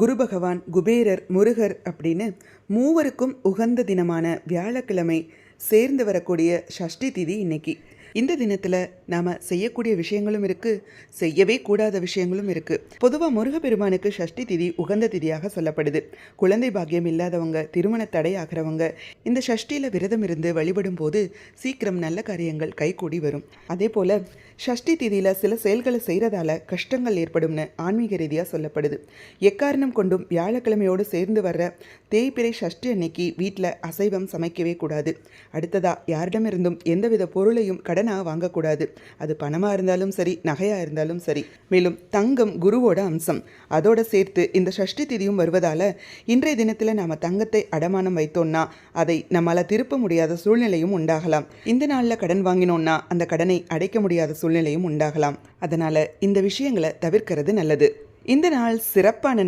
குரு பகவான், குபேரர், முருகர் அப்படின்னு மூவருக்கும் உகந்த தினமான வியாழக்கிழமை சேர்ந்து வரக்கூடிய சஷ்டி திதி இன்னைக்கு. இந்த தினத்தில் நாம் செய்யக்கூடிய விஷயங்களும் இருக்குது, செய்யவே கூடாத விஷயங்களும் இருக்குது. பொதுவாக முருகப்பெருமானுக்கு சஷ்டி திதி உகந்த திதியாக சொல்லப்படுது. குழந்தை பாக்கியம் இல்லாதவங்க, திருமண தடை ஆகிறவங்க இந்த சஷ்டியில் விரதம் இருந்து வழிபடும் போது சீக்கிரம் நல்ல காரியங்கள் கைகூடி வரும். அதே போல் சஷ்டி திதியில் சில செயல்களை செய்கிறதால கஷ்டங்கள் ஏற்படும்னு ஆன்மீக ரீதியாக சொல்லப்படுது. எக்காரணம் கொண்டும் வியாழக்கிழமையோடு சேர்ந்து வர்ற தேய்பிறை சஷ்டி அன்னைக்கு வீட்டில் அசைவம் சமைக்கவே கூடாது. அடுத்ததாக யாரிடமிருந்தும் எந்தவித பொருளையும் கடனாக வாங்கக்கூடாது. அது பணமாக இருந்தாலும் சரி, நகையாக இருந்தாலும் சரி. மேலும் தங்கம் குருவோட அம்சம், அதோட சேர்த்து இந்த சஷ்டி திதியும் வருவதால் இன்றைய தினத்தில் நாம் தங்கத்தை அடமானம் வைத்தோம்னா அதை நம்மளால் திருப்ப முடியாத சூழ்நிலையும் உண்டாகலாம். இந்த நாளில் கடன் வாங்கினோம்னா அந்த கடனை அடைக்க முடியாத சூழ்நிலையும் உண்டாகலாம். அதனால் இந்த விஷயங்களை தவிர்க்கிறது நல்லது. இந்த நாள் சிறப்பான